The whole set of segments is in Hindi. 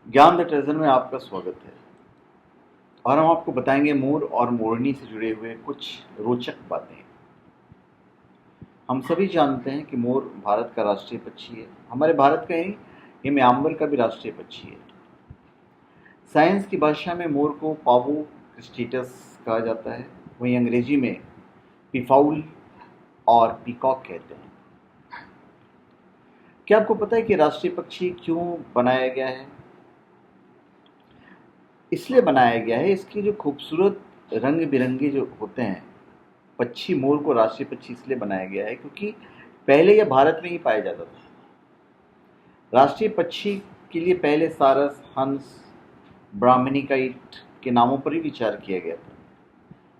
ज्ञान द ट्रेजर में आपका स्वागत है। और हम आपको बताएंगे मोर और मोरनी से जुड़े हुए कुछ रोचक बातें। हम सभी जानते हैं कि मोर भारत का राष्ट्रीय पक्षी है। हमारे भारत का ही, ये म्यांमार का भी राष्ट्रीय पक्षी है। साइंस की भाषा में मोर को पावो क्रिस्टेटस कहा जाता है। वहीं अंग्रेजी में पीफाउल और पीकॉक कहते हैं। क्या आपको पता है कि राष्ट्रीय पक्षी क्यों बनाया गया है? इसलिए बनाया गया है, इसकी जो खूबसूरत रंग बिरंगे जो होते हैं पक्षी, मोर को राष्ट्रीय पक्षी इसलिए बनाया गया है क्योंकि पहले यह भारत में ही पाया जाता था। राष्ट्रीय पक्षी के लिए पहले सारस, हंस, ब्राह्मणिकाइट के नामों पर ही विचार किया गया था,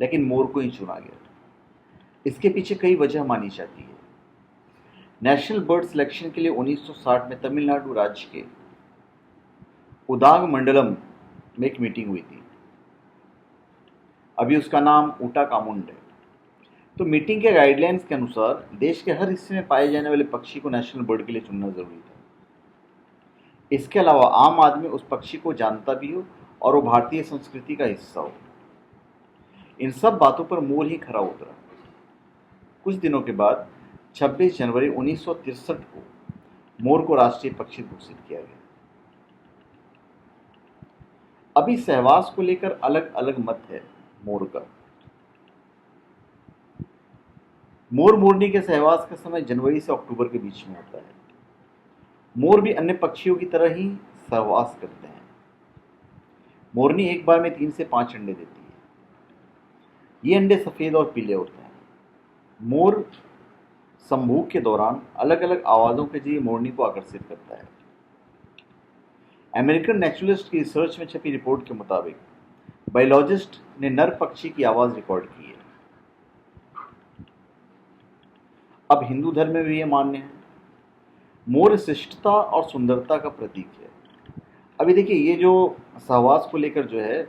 लेकिन मोर को ही चुना गया। इसके पीछे कई वजह मानी जाती है। नेशनल बर्ड सिलेक्शन के लिए 1960 में तमिलनाडु राज्य के उदागमंडलम में एक मीटिंग हुई थी। अभी उसका नाम ऊटा कामुंड है। तो मीटिंग के गाइडलाइंस के अनुसार देश के हर हिस्से में पाए जाने वाले पक्षी को नेशनल बर्ड के लिए चुनना जरूरी था। इसके अलावा आम आदमी उस पक्षी को जानता भी हो और वो भारतीय संस्कृति का हिस्सा हो। इन सब बातों पर मोर ही खरा उतरा। कुछ दिनों के बाद 26 जनवरी 1963 को मोर को राष्ट्रीय पक्षी घोषित किया गया। अभी सहवास को लेकर अलग अलग मत है मोर का। मोर मोरनी के सहवास का समय जनवरी से अक्टूबर के बीच में होता है। मोर भी अन्य पक्षियों की तरह ही सहवास करते हैं। मोरनी एक बार में 3 से 5 अंडे देती है। ये अंडे सफेद और पीले होते हैं। मोर संभोग के दौरान अलग अलग आवाजों के जरिए मोरनी को आकर्षित करता है। अमेरिकन नेचुरलिस्ट की रिसर्च में छपी रिपोर्ट के मुताबिक बायोलॉजिस्ट ने नर पक्षी की आवाज रिकॉर्ड की है। अब हिंदू धर्म में भी यह मान्य है। मोर शिष्टता और सुंदरता का प्रतीक है। अभी देखिए, ये जो सहवास को लेकर जो है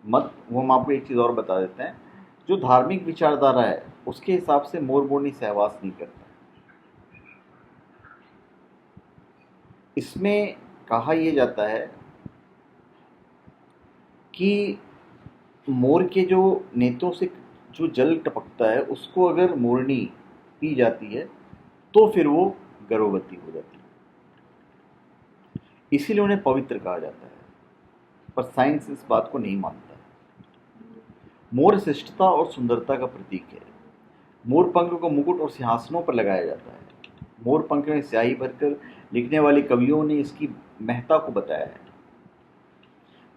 मत, वो हम आपको एक चीज़ और बता देते हैं। जो धार्मिक विचारधारा है उसके हिसाब से मोर मोरनी सहवास नहीं करता। इसमें कहा यह जाता है कि मोर के जो नेत्रों से जो जल टपकता है उसको अगर मोरनी पी जाती है तो फिर वो गर्भवती हो जाती है। इसीलिए उन्हें पवित्र कहा जाता है। पर साइंस इस बात को नहीं मानता है। मोर शिष्टता और सुंदरता का प्रतीक है। मोर पंख को मुकुट और सिंहासनों पर लगाया जाता है। मोर पंख में स्याही भरकर लिखने वाले कवियों ने इसकी महत्ता को बताया है।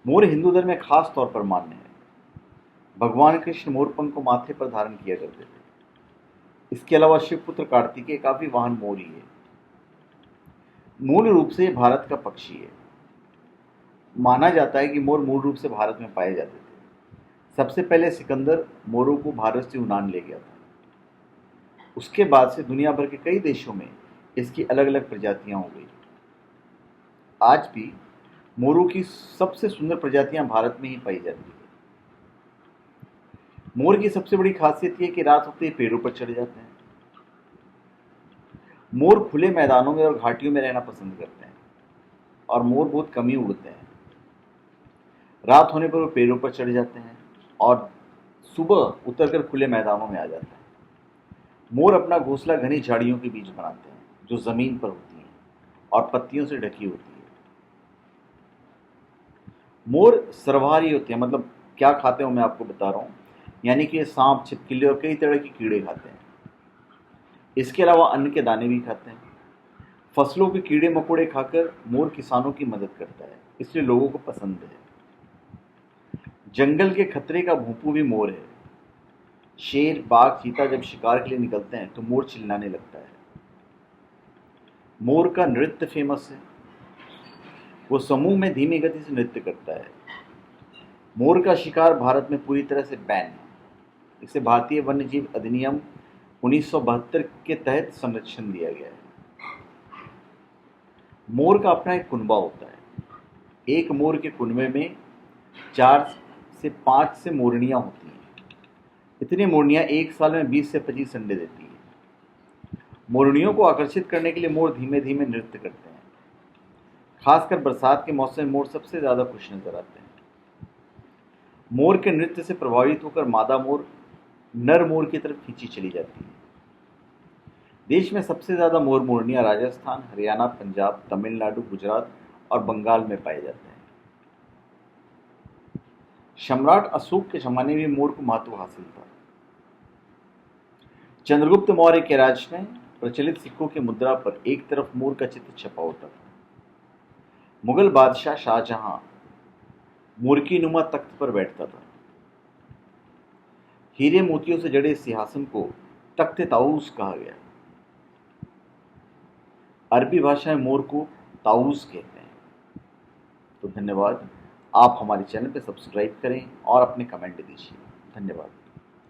मोर हिंदू धर्म में खास तौर पर मान्य है। भगवान कृष्ण मोर पंख को माथे पर धारण किया करते थे। इसके अलावा शिवपुत्र कार्तिकेय का भी वाहन मोर ही है। मूल रूप से भारत का पक्षी है। माना जाता है कि मोर मूल रूप से भारत में पाए जाते थे। सबसे पहले सिकंदर मोरों को भारत से यूनान ले गया था। उसके बाद से दुनिया भर के कई देशों में इसकी अलग अलग प्रजातियां हो गई। आज भी मोरों की सबसे सुंदर प्रजातियां भारत में ही पाई जाती है। मोर की सबसे बड़ी खासियत यह कि रात होते ही पेड़ों पर चढ़ जाते हैं। मोर खुले मैदानों में और घाटियों में रहना पसंद करते हैं और मोर बहुत कम ही उड़ते हैं। रात होने पर वो पेड़ों पर चढ़ जाते हैं और सुबह उतरकर खुले मैदानों में आ जाते हैं। मोर अपना घोंसला घनी झाड़ियों के बीच बनाते हैं जो जमीन पर होती हैं और पत्तियों से ढकी होती है। मोर सर्वहारी होते हैं, मतलब क्या खाते हैं मैं आपको बता रहा हूँ। यानी कि ये सांप, छिपकली और कई तरह के कीड़े खाते हैं। इसके अलावा अन्न के दाने भी खाते हैं। फसलों के कीड़े मकोड़े खाकर मोर किसानों की मदद करता है, इसलिए लोगों को पसंद है। जंगल के खतरे का भूपू भी मोर है। शेर, बाघ, चीता जब शिकार के लिए निकलते हैं तो मोर चिल्लाने लगता है। मोर का नृत्य फेमस है। वो समूह में धीमी गति से नृत्य करता है। मोर का शिकार भारत में पूरी तरह से बैन है। इसे भारतीय वन्यजीव अधिनियम 1972 के तहत संरक्षण दिया गया है। मोर का अपना एक कुनबा होता है। एक मोर के कुनबे में 4 से 5 से मोरनियां होती हैं। इतनी मोरनियां एक साल में 20 से 25 अंडे देती हैं। मोरनियों को आकर्षित करने के लिए मोर धीमे धीमे नृत्य करते हैं। खासकर बरसात के मौसम में मोर सबसे ज़्यादा खुश नजर आते हैं। मोर के नृत्य से प्रभावित होकर मादा मोर नर मोर की तरफ खींची चली जाती है। देश में सबसे ज़्यादा मोर मोरनियां राजस्थान, हरियाणा, पंजाब, तमिलनाडु, गुजरात और बंगाल में पाए जाते हैं। सम्राट अशोक के ज़माने में मोर को महत्व हासिल था। चंद्रगुप्त मौर्य के राज में प्रचलित सिक्कों की मुद्रा पर एक तरफ मोर का चित्र छपा होता था। मुगल बादशाह शाहजहां मुर्की नुमा तख्त पर बैठता था। हीरे मोतियों से जड़े सिंहासन को तख्त ताऊस कहा गया। अरबी भाषा में मोर को ताऊस कहते हैं। तो धन्यवाद। आप हमारे चैनल पर सब्सक्राइब करें और अपने कमेंट दीजिए। धन्यवाद।